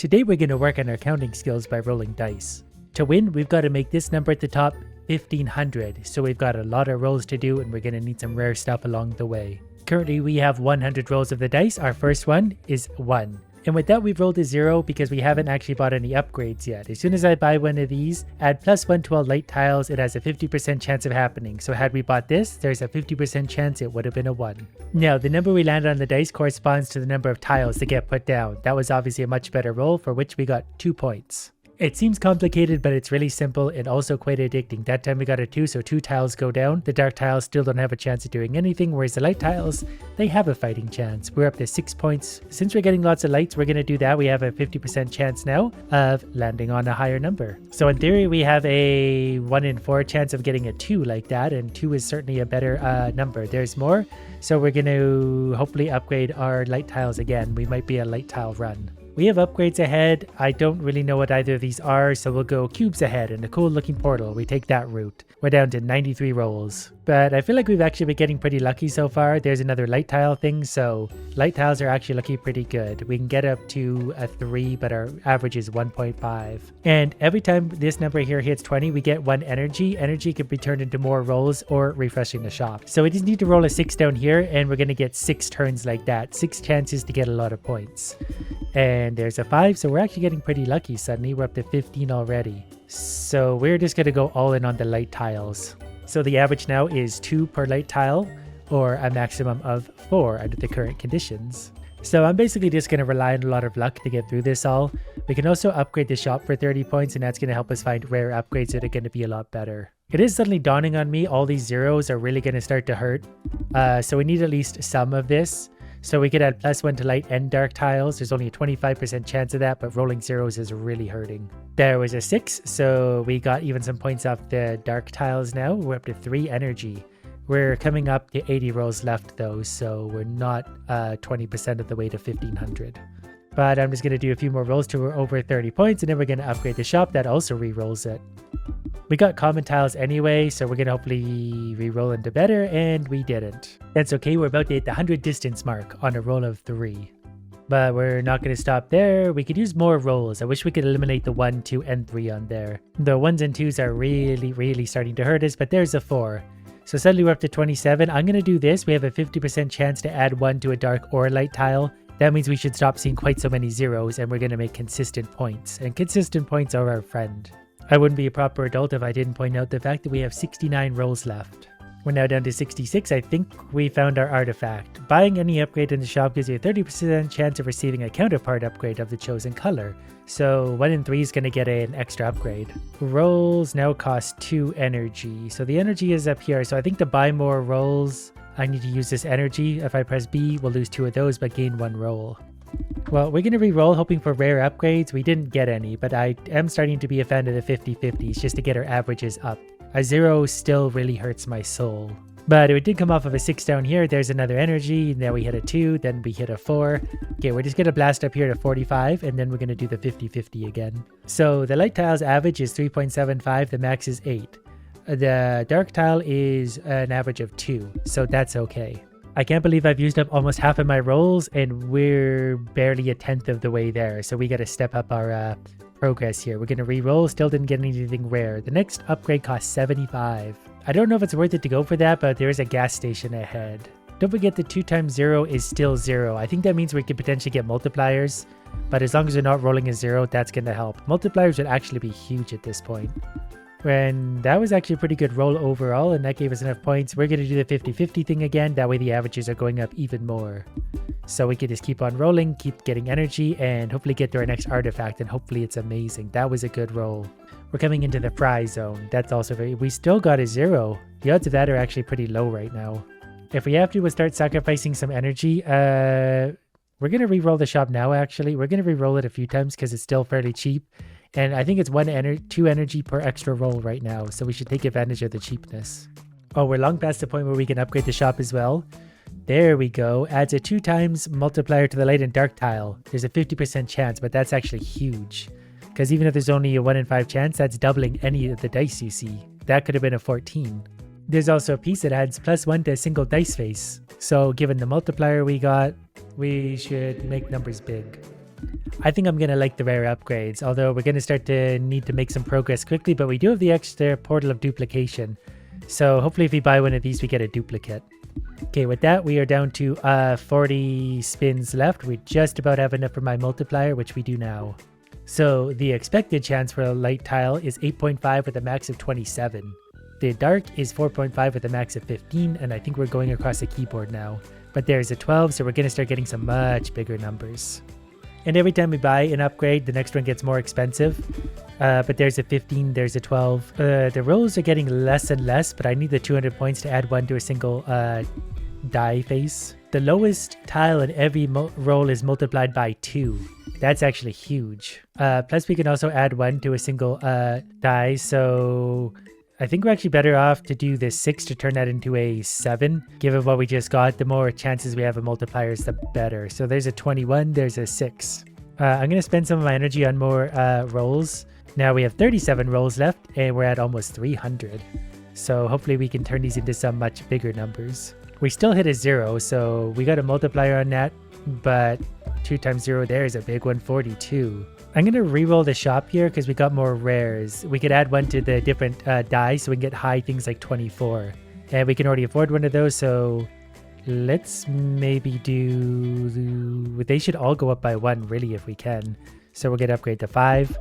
Today we're going to work on our counting skills by rolling dice. To win, we've got to make this number at the top 1500, so we've got a lot of rolls to do and we're going to need some rare stuff along the way. Currently we have 100 rolls of the dice. Our first one is 1. And with that we've rolled a 0 because we haven't actually bought any upgrades yet. As soon as I buy one of these, add +1 to all light tiles, it has a 50% chance of happening. So had we bought this, there's a 50% chance it would have been a 1. Now the number we landed on the dice corresponds to the number of tiles that get put down. That was obviously a much better roll, for which we got 2 points. It seems complicated, but it's really simple and also quite addicting. That time we got a 2, so 2 tiles go down. The dark tiles still don't have a chance of doing anything, whereas the light tiles, they have a fighting chance. We're up to 6 points. Since we're getting lots of lights, we're going to do that. We have a 50% chance now of landing on a higher number. So in theory, we have a 1 in 4 chance of getting a 2 like that, and 2 is certainly a better number. There's more, so we're going to hopefully upgrade our light tiles again. We might be a light tile run. We have upgrades ahead. I don't really know what either of these are, so we'll go cubes ahead and a cool looking portal. We take that route. We're down to 93 rolls. But I feel like we've actually been getting pretty lucky so far. There's another light tile thing, so light tiles are actually looking pretty good. We can get up to a 3, but our average is 1.5. And every time this number here hits 20, we get 1 energy. Energy can be turned into more rolls or refreshing the shop. So we just need to roll a 6 down here, and we're going to get 6 turns like that. 6 chances to get a lot of points. And there's a 5, so we're actually getting pretty lucky suddenly. We're up to 15 already. So we're just going to go all in on the light tiles. So the average now is 2 per light tile, or a maximum of 4 under the current conditions. So I'm basically just going to rely on a lot of luck to get through this all. We can also upgrade the shop for 30 points, and that's going to help us find rare upgrades that are going to be a lot better. It is suddenly dawning on me, all these zeros are really going to start to hurt. So we need at least some of this. So we could add +1 to light and dark tiles. There's only a 25% chance of that, but rolling zeros is really hurting. There was a 6, so we got even some points off the dark tiles now. We're up to 3 energy. We're coming up to 80 rolls left though, so we're not 20% of the way to 1500. But I'm just going to do a few more rolls till we're over 30 points, and then we're going to upgrade the shop. That also re-rolls it. We got common tiles anyway, so we're going to hopefully re-roll into better, and we didn't. That's okay, we're about to hit the 100 distance mark on a roll of 3. But we're not going to stop there. We could use more rolls. I wish we could eliminate the 1, 2, and 3 on there. The 1s and 2s are really starting to hurt us, but there's a 4. So suddenly we're up to 27. I'm going to do this. We have a 50% chance to add 1 to a dark or light tile. That means we should stop seeing quite so many zeros, and we're going to make consistent points. And consistent points are our friend. I wouldn't be a proper adult if I didn't point out the fact that we have 69 rolls left. We're now down to 66. I think we found our artifact. Buying any upgrade in the shop gives you a 30% chance of receiving a counterpart upgrade of the chosen color. So 1 in 3 is going to get an extra upgrade. Rolls now cost 2 energy. So the energy is up here. So I think to buy more rolls, I need to use this energy. If I press B, we'll lose 2 of those, but gain 1 roll. Well, we're going to re-roll hoping for rare upgrades. We didn't get any, but I am starting to be a fan of the 50-50s just to get our averages up. A 0 still really hurts my soul. But it did come off of a 6 down here. There's another energy. Now we hit a 2, then we hit a 4. Okay, we're just going to blast up here to 45, and then we're going to do the 50-50 again. So the light tile's average is 3.75. The max is 8. The dark tile is an average of 2, so that's okay. I can't believe I've used up almost half of my rolls, and we're barely a 10th of the way there. So we got to step up our progress here. We're going to re-roll. Still didn't get anything rare. The next upgrade costs 75. I don't know if it's worth it to go for that, but there is a gas station ahead. Don't forget the 2 times 0 is still 0. I think that means we could potentially get multipliers, but as long as we're not rolling a 0, that's going to help. Multipliers would actually be huge at this point. And that was actually a pretty good roll overall, and that gave us enough points. We're going to do the 50-50 thing again. That way the averages are going up even more. So we can just keep on rolling, keep getting energy, and hopefully get to our next artifact, and hopefully it's amazing. That was a good roll. We're coming into the fry zone. That's also very... We still got a 0. The odds of that are actually pretty low right now. If we have to, we'll start sacrificing some energy. We're going to re-roll the shop now, actually. We're going to re-roll it a few times because it's still fairly cheap. And I think it's 2 energy per extra roll right now, so we should take advantage of the cheapness. Oh, we're long past the point where we can upgrade the shop as well. There we go. Adds a 2 times multiplier to the light and dark tile. There's a 50% chance, but that's actually huge. Because even if there's only a 1 in 5 chance, that's doubling any of the dice you see. That could have been a 14. There's also a piece that adds +1 to a single dice face. So given the multiplier we got, we should make numbers big. I think I'm going to like the rare upgrades, although we're going to start to need to make some progress quickly, but we do have the extra portal of duplication. So hopefully if we buy one of these, we get a duplicate. Okay, with that, we are down to 40 spins left. We just about have enough for my multiplier, which we do now. So the expected chance for a light tile is 8.5 with a max of 27. The dark is 4.5 with a max of 15, and I think we're going across the keyboard now. But there's a 12, so we're going to start getting some much bigger numbers. And every time we buy an upgrade, the next one gets more expensive. But there's a 15, there's a 12. The rolls are getting less and less, but I need the 200 points to add one to a single die face. The lowest tile in every roll is multiplied by 2. That's actually huge. Plus we can also add one to a single die, so I think we're actually better off to do this 6 to turn that into a 7. Given what we just got, the more chances we have of multipliers, the better. So there's a 21, there's a 6. I'm going to spend some of my energy on more rolls. Now we have 37 rolls left, and we're at almost 300. So hopefully we can turn these into some much bigger numbers. We still hit a 0, so we got a multiplier on that, but 2 times 0 there is a big one, 42. I'm going to re-roll the shop here because we got more rares. We could add one to the different die so we can get high things like 24. And we can already afford one of those, so let's maybe do... They should all go up by 1 really if we can. So we're going to upgrade to 5.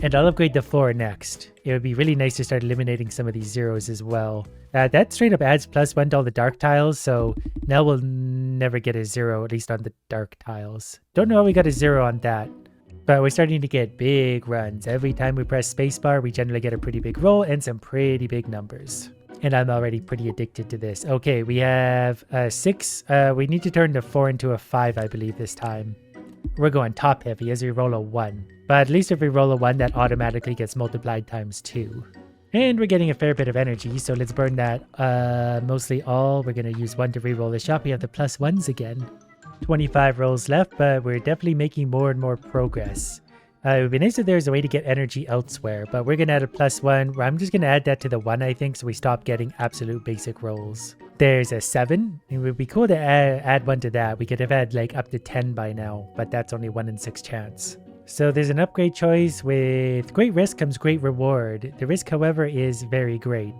And I'll upgrade to 4 next. It would be really nice to start eliminating some of these zeros as well. That straight up adds +1 to all the dark tiles, so now we'll never get a 0, at least on the dark tiles. Don't know how we got a 0 on that. But we're starting to get big runs. Every time we press spacebar, we generally get a pretty big roll and some pretty big numbers. And I'm already pretty addicted to this. Okay, we have 6. We need to turn the 4 into a 5, I believe, this time. We're going top heavy as we roll a 1. But at least if we roll a 1, that automatically gets multiplied times 2. And we're getting a fair bit of energy, so let's burn that mostly all. We're going to use 1 to re-roll the shop. We have the +1s again. 25 rolls left, but we're definitely making more and more progress. It would be nice if there's a way to get energy elsewhere, but we're going to add a +1. I'm just going to add that to the 1, I think, so we stop getting absolute basic rolls. There's a 7. It would be cool to add 1 to that. We could have had like up to 10 by now, but that's only 1 in 6 chance. So there's an upgrade choice. With great risk comes great reward. The risk, however, is very great.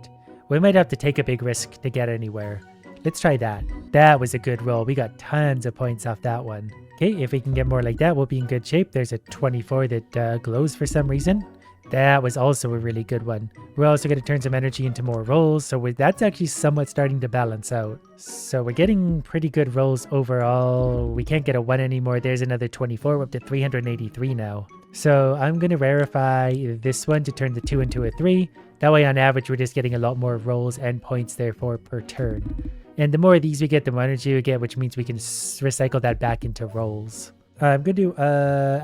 We might have to take a big risk to get anywhere. Let's try that. That was a good roll. We got tons of points off that one. Okay, if we can get more like that, we'll be in good shape. There's a 24 that glows for some reason. That was also a really good one. We're also going to turn some energy into more rolls, so that's actually somewhat starting to balance out. So we're getting pretty good rolls overall. We can't get a 1 anymore. There's another 24. We're up to 383 now. So I'm going to rarefy this one to turn the 2 into a 3. That way on average we're just getting a lot more rolls and points therefore per turn. And the more of these we get, the more energy we get, which means we can recycle that back into rolls. I'm going to,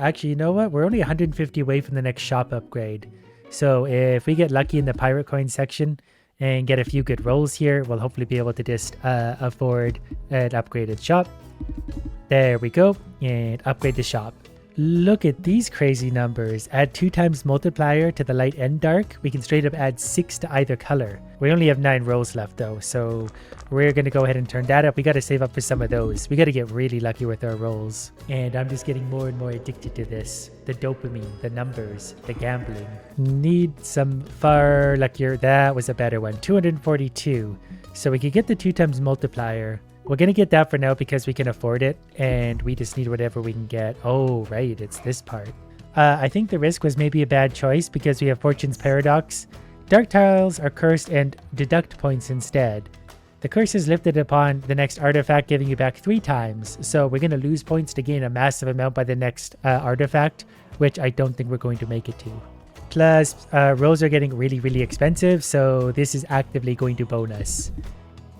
actually, you know what? We're only 150 away from the next shop upgrade. So if we get lucky in the pirate coin section and get a few good rolls here, we'll hopefully be able to just afford an upgraded shop. There we go. And upgrade the shop. Look at these crazy numbers. Add 2 times multiplier to the light and dark. We can straight up add 6 to either color. We only have 9 rolls left though, so we're going to go ahead and turn that up. We got to save up for some of those. We got to get really lucky with our rolls. And I'm just getting more and more addicted to this. The dopamine, the numbers, the gambling. Need some far luckier. That was a better one. 242. So we could get the 2 times multiplier. We're going to get that for now because we can afford it, and we just need whatever we can get. Oh, right, it's this part. I think the risk was maybe a bad choice because we have Fortune's Paradox. Dark tiles are cursed and deduct points instead. The curse is lifted upon the next artifact, giving you back 3 times. So we're going to lose points to gain a massive amount by the next artifact, which I don't think we're going to make it to. Plus, rolls are getting really, really expensive, so this is actively going to bonus.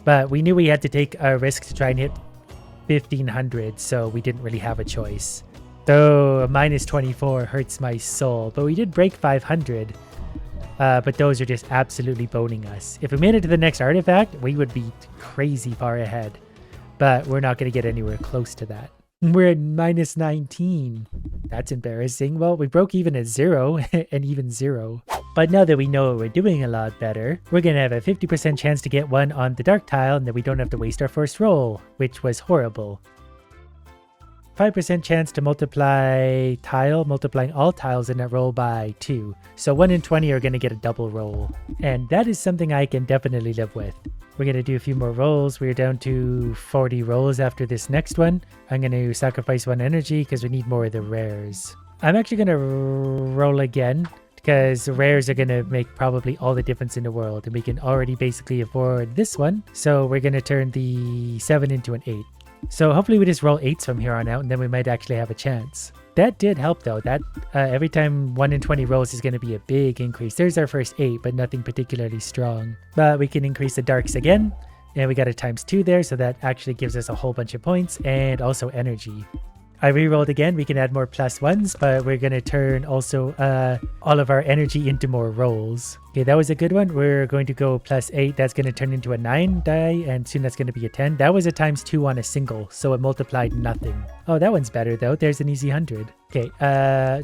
But we knew we had to take a risk to try and hit 1500, so we didn't really have a choice. Though a minus 24 hurts my soul, but we did break 500. But those are just absolutely boning us. If we made it to the next artifact, we would be crazy far ahead. But we're not going to get anywhere close to that. We're at minus 19. That's embarrassing. Well, we broke even at 0 and even 0. But now that we know what we're doing a lot better, we're going to have a 50% chance to get 1 on the dark tile and that we don't have to waste our first roll, which was horrible. 5% chance to multiplying all tiles in that roll by 2. So 1 in 20 are going to get a double roll. And that is something I can definitely live with. We're going to do a few more rolls. We're down to 40 rolls after this next one. I'm going to sacrifice 1 energy because we need more of the rares. I'm actually going to roll again because the rares are going to make probably all the difference in the world. And we can already basically afford this one. So we're going to turn the 7 into an 8. So hopefully we just roll 8s from here on out and then we might actually have a chance. That did help though. That every time 1 in 20 rolls is going to be a big increase. There's our first 8, but nothing particularly strong. But we can increase the darks again. And we got a ×2 there, so that actually gives us a whole bunch of points and also energy. I re-rolled again. We can add more +1s, but we're going to turn also all of our energy into more rolls. Okay, that was a good one. We're going to go +8. That's going to turn into a 9 die, and soon that's going to be a 10. That was a ×2 on a single, so it multiplied nothing. Oh, that one's better though. There's an easy 100. Okay,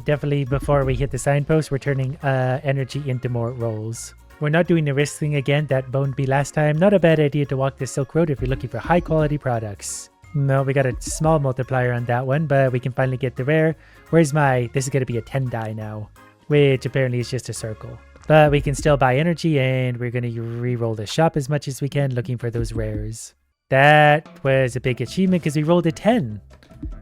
definitely before we hit the signpost, we're turning energy into more rolls. We're not doing the risk thing again. That boned me last time. Not a bad idea to walk the Silk Road if you're looking for high quality products. No, we got a small multiplier on that one, but we can finally get the rare. Where's this is going to be a 10 die now, which apparently is just a circle. But we can still buy energy, and we're going to re-roll the shop as much as we can, looking for those rares. That was a big achievement because we rolled a 10.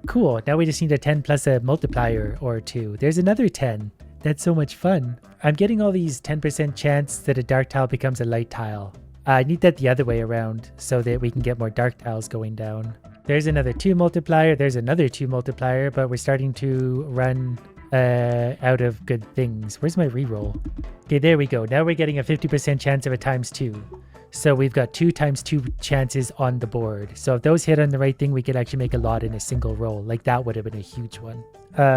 Cool, now we just need a 10 plus a multiplier or 2. There's another 10. That's so much fun. I'm getting all these 10% chance that a dark tile becomes a light tile. I need that the other way around so that we can get more dark tiles going down. There's another 2 multiplier. There's another 2 multiplier, but we're starting to run out of good things. Where's my reroll? Okay, there we go. Now we're getting a 50% chance of a ×2. So we've got 2 ×2 chances on the board. So if those hit on the right thing, we could actually make a lot in a single roll. Like that would have been a huge one.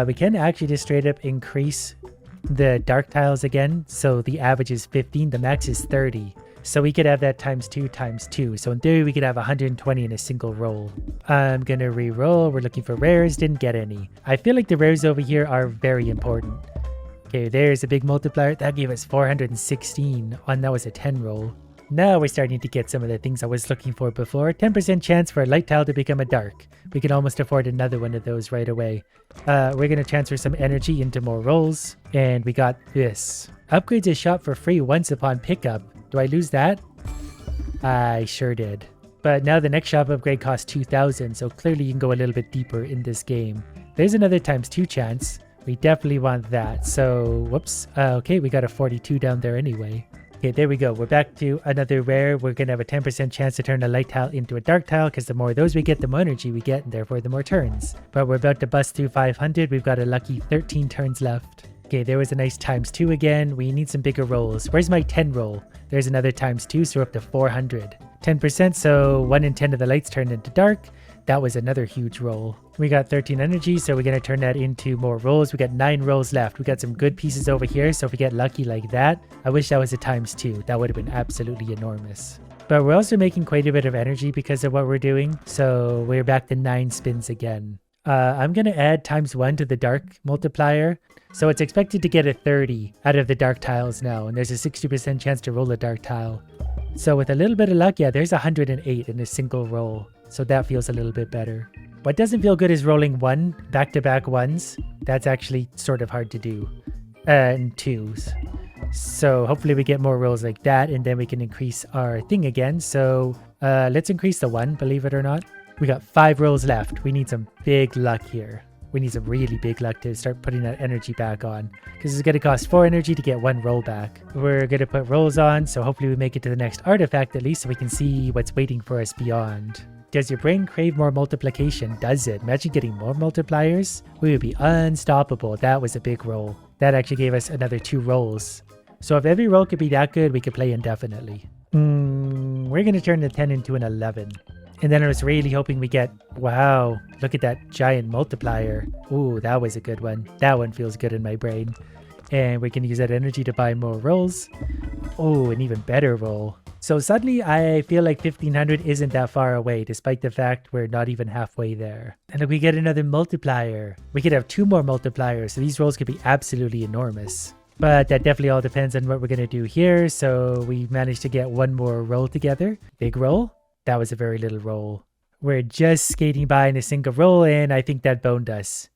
We can actually just straight up increase the dark tiles again. So the average is 15. The max is 30. So we could have that ×2. So in theory, we could have 120 in a single roll. I'm going to re-roll. We're looking for rares. Didn't get any. I feel like the rares over here are very important. Okay, there's a big multiplier. That gave us 416 that was a 10 roll. Now we're starting to get some of the things I was looking for before. 10% chance for a light tile to become a dark. We can almost afford another one of those right away. We're going to transfer some energy into more rolls. And we got this. Upgrades a shop for free once upon pickup. Do I lose that? I sure did. But now the next shop upgrade costs 2,000, so clearly you can go a little bit deeper in this game. There's another ×2 chance. We definitely want that. So, whoops. Okay, we got a 42 down there anyway. Okay, there we go. We're back to another rare. We're going to have a 10% chance to turn a light tile into a dark tile because the more of those we get, the more energy we get, and therefore the more turns. But we're about to bust through 500. We've got a lucky 13 turns left. Okay, there was a nice ×2 again. We need some bigger rolls. Where's my 10 roll? There's another ×2, so we're up to 400. 10%, so 1 in 10 of the lights turned into dark. That was another huge roll. We got 13 energy, so we're going to turn that into more rolls. We got 9 rolls left. We got some good pieces over here, so if we get lucky like that, I wish that was a ×2. That would have been absolutely enormous. But we're also making quite a bit of energy because of what we're doing, so we're back to 9 spins again. I'm going to add ×1 to the dark multiplier. So it's expected to get a 30 out of the dark tiles now, and there's a 60% chance to roll a dark tile. So with a little bit of luck, yeah, there's 108 in a single roll. So that feels a little bit better. What doesn't feel good is rolling back-to-back ones. That's actually sort of hard to do. And 2s. So hopefully we get more rolls like that, and then we can increase our thing again. So let's increase the 1, believe it or not. We got 5 rolls left. We need some big luck here. We need some really big luck to start putting that energy back on. Because it's going to cost 4 energy to get 1 roll back. We're going to put rolls on, so hopefully we make it to the next artifact at least so we can see what's waiting for us beyond. Does your brain crave more multiplication? Does it? Imagine getting more multipliers. We would be unstoppable. That was a big roll. That actually gave us another 2 rolls. So if every roll could be that good, we could play indefinitely. We're going to turn the 10 into an 11. And then I was really hoping we get, wow, look at that giant multiplier. Ooh, that was a good one. That one feels good in my brain. And we can use that energy to buy more rolls. Oh, an even better roll. So suddenly I feel like 1500 isn't that far away, despite the fact we're not even halfway there. And if we get another multiplier, we could have 2 more multipliers. So these rolls could be absolutely enormous. But that definitely all depends on what we're going to do here. So we managed to get 1 more roll together. Big roll. That was a very little roll. We're just skating by in a single roll, and I think that boned us.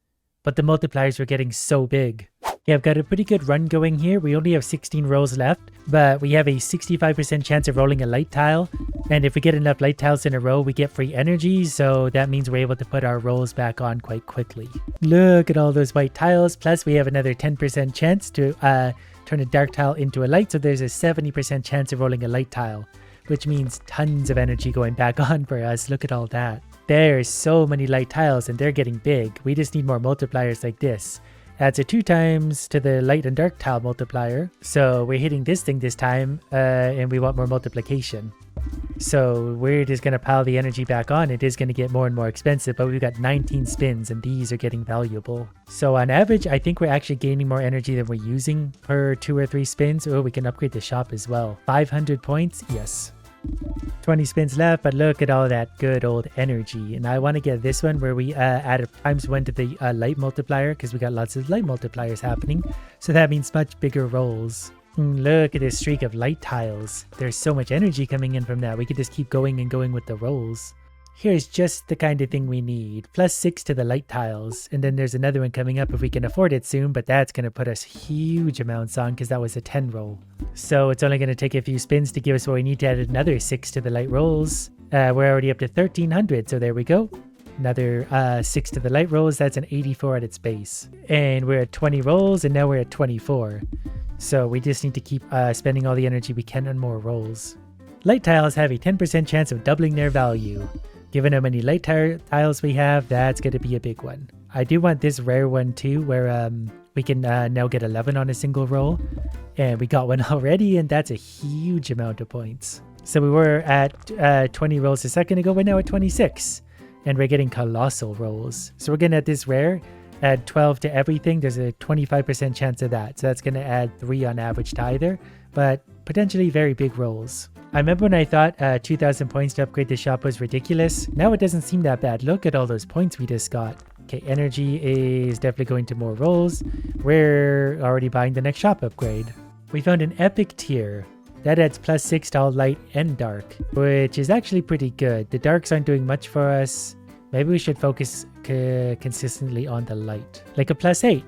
But the multipliers were getting so big. Yeah, I've got a pretty good run going here. We only have 16 rolls left, but we have a 65% chance of rolling a light tile. And if we get enough light tiles in a row, we get free energy. So that means we're able to put our rolls back on quite quickly. Look at all those white tiles. Plus we have another 10% chance to turn a dark tile into a light. So there's a 70% chance of rolling a light tile, which means tons of energy going back on for us. Look at all that. There's so many light tiles and they're getting big. We just need more multipliers like this. Adds a 2 times to the light and dark tile multiplier. So we're hitting this thing this time and we want more multiplication. So we're just going to pile the energy back on. It is going to get more and more expensive, but we've got 19 spins and these are getting valuable. So on average, I think we're actually gaining more energy than we're using per 2 or 3 spins. Oh, we can upgrade the shop as well. 500 points? Yes. 20 spins left, but look at all that good old energy. And I want to get this one where we add a ×1 to the light multiplier because we got lots of light multipliers happening. So that means much bigger rolls. Look at this streak of light tiles. There's so much energy coming in from that. We could just keep going and going with the rolls. Here's just the kind of thing we need. +6 to the light tiles. And then there's another one coming up if we can afford it soon, but that's going to put us huge amounts on because that was a 10 roll. So it's only going to take a few spins to give us what we need to add another 6 to the light rolls. We're already up to 1300, so there we go. Another 6 to the light rolls. That's an 84 at its base. And we're at 20 rolls and now we're at 24. So we just need to keep spending all the energy we can on more rolls. Light tiles have a 10% chance of doubling their value. Given how many light tiles we have, that's going to be a big one. I do want this rare one too, where we can now get 11 on a single roll. And we got one already, and that's a huge amount of points. So we were at 20 rolls a second ago, we're now at 26. And we're getting colossal rolls. So we're going to, at this rare, add 12 to everything. There's a 25% chance of that. So that's going to add 3 on average to either, but potentially very big rolls. I remember when I thought 2,000 points to upgrade the shop was ridiculous. Now it doesn't seem that bad. Look at all those points we just got. Okay, energy is definitely going to more rolls. We're already buying the next shop upgrade. We found an epic tier. That adds +6 to all light and dark, which is actually pretty good. The darks aren't doing much for us. Maybe we should focus consistently on the light. Like a +8.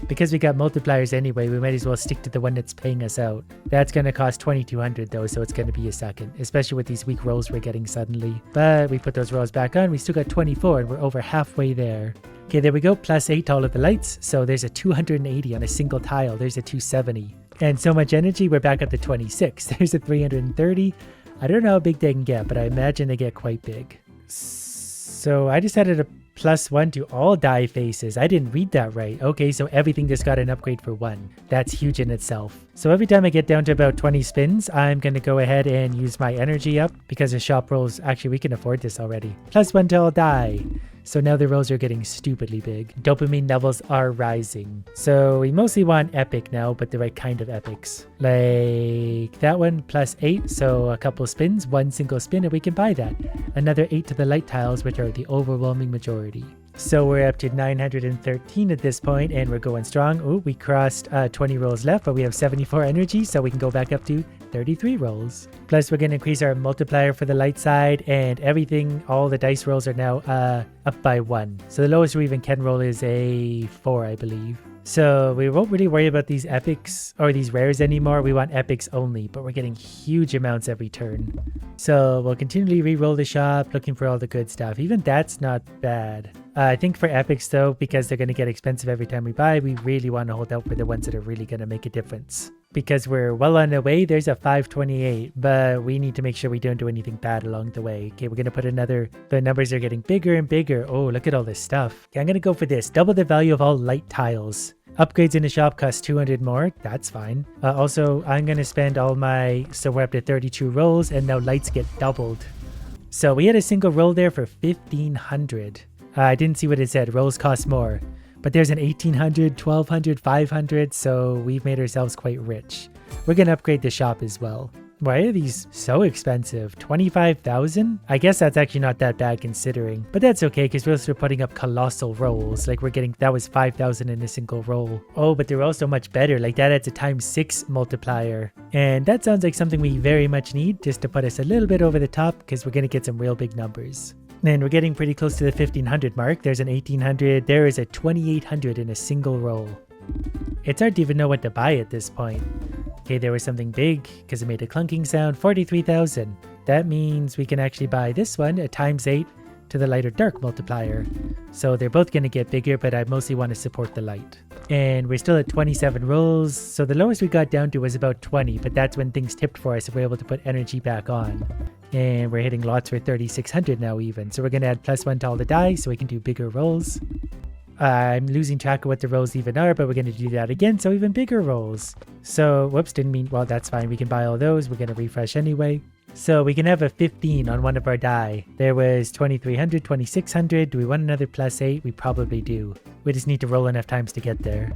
Because we got multipliers anyway, we might as well stick to the one that's paying us out. That's going to cost 2,200 though, so it's going to be a second. Especially with these weak rolls we're getting suddenly. But we put those rolls back on, we still got 24 and we're over halfway there. Okay, there we go, +8 to all of the lights. So there's a 280 on a single tile. There's a 270. And so much energy, we're back up to 26. There's a 330. I don't know how big they can get, but I imagine they get quite big. So I just added a +1 to all die faces. I didn't read that right. Okay, so everything just got an upgrade for 1. That's huge in itself. So every time I get down to about 20 spins, I'm going to go ahead and use my energy up because the shop rolls, actually we can afford this already. +1 to all die. So now the rolls are getting stupidly big. Dopamine levels are rising. So we mostly want epic now, but the right kind of epics. Like that one, +8. So a couple spins, 1 single spin, and we can buy that. Another 8 to the light tiles, which are the overwhelming majority. So we're up to 913 at this point, and we're going strong. Oh, we crossed 20 rolls left, but we have 74 energy, so we can go back up to 33 rolls. Plus, we're going to increase our multiplier for the light side, and everything, all the dice rolls are now up by 1. So the lowest we even can roll is a 4, I believe. So we won't really worry about these epics or these rares anymore. We want epics only, but we're getting huge amounts every turn. So we'll continually re-roll the shop, looking for all the good stuff. Even that's not bad. I think for epics though, because they're going to get expensive every time we buy, we really want to hold out for the ones that are really going to make a difference. Because we're well on the way, there's a 528, but we need to make sure we don't do anything bad along the way. Okay, we're going to put another, the numbers are getting bigger and bigger. Oh, look at all this stuff. Okay, I'm going to go for this. Double the value of all light tiles. Upgrades in the shop cost 200 more. That's fine. Also, I'm going to spend all my, so we're up to 32 rolls and now lights get doubled. So we had a single roll there for 1,500. I didn't see what it said. Rolls cost more. But there's an 1,800, 1,200, 500, so we've made ourselves quite rich. We're going to upgrade the shop as well. Why are these so expensive? 25,000? I guess that's actually not that bad considering. But that's okay because we're still putting up colossal rolls. Like we're getting, that was 5,000 in a single roll. Oh, but they're also much better. Like that adds a ×6 multiplier. And that sounds like something we very much need just to put us a little bit over the top because we're going to get some real big numbers. And we're getting pretty close to the 1500 mark. There's an 1800. There is a 2800 in a single roll. It's hard to even know what to buy at this point. Okay, there was something big because it made a clunking sound. 43,000. That means we can actually buy this one, a ×8 to the light or dark multiplier. So they're both going to get bigger, but I mostly want to support the light. And we're still at 27 rolls. So the lowest we got down to was about 20, but that's when things tipped for us if we're able to put energy back on. And we're hitting lots for 3,600 now even. So we're going to add +1 to all the die so we can do bigger rolls. I'm losing track of what the rolls even are, but we're going to do that again, so even bigger rolls. So, whoops, didn't mean, well, that's fine. We can buy all those. We're going to refresh anyway. So we can have a 15 on one of our die. There was 2,300, 2,600. Do we want another +8? We probably do. We just need to roll enough times to get there.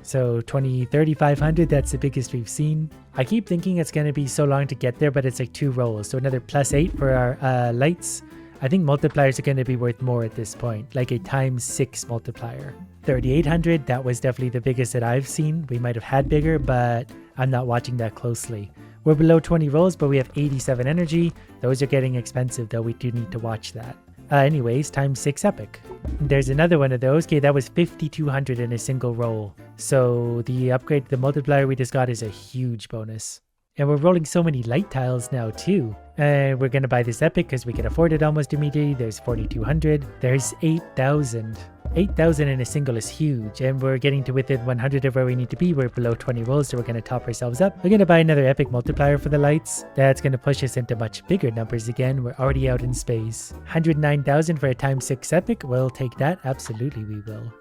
So 3,500, that's the biggest we've seen. I keep thinking it's going to be so long to get there, but it's like 2 rolls. So another +8 for our lights. I think multipliers are going to be worth more at this point, like a ×6 multiplier. 3,800, that was definitely the biggest that I've seen. We might have had bigger, but I'm not watching that closely. We're below 20 rolls, but we have 87 energy. Those are getting expensive, though. We do need to watch that. Anyways, ×6 epic. There's another one of those. Okay, that was 5,200 in a single roll. So the upgrade to the multiplier we just got is a huge bonus. And we're rolling so many light tiles now too. We're going to buy this epic because we can afford it almost immediately. There's 4,200. There's 8,000. 8,000 in a single is huge. And we're getting to within 100 of where we need to be. We're below 20 rolls, so we're going to top ourselves up. We're going to buy another epic multiplier for the lights. That's going to push us into much bigger numbers again. We're already out in space. 109,000 for a ×6 epic. We'll take that. Absolutely we will.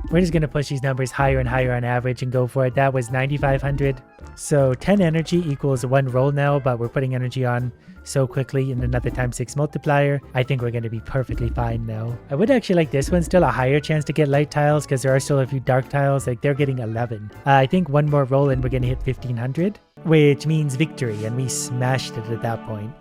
We're just going to push these numbers higher and higher on average and go for it. That was 9,500. So 10 energy equals 1 roll now, but we're putting energy on so quickly in another ×6 multiplier. I think we're going to be perfectly fine now. I would actually like this one, still a higher chance to get light tiles because there are still a few dark tiles. Like they're getting 11. I think 1 more roll and we're going to hit 1,500, which means victory, and we smashed it at that point.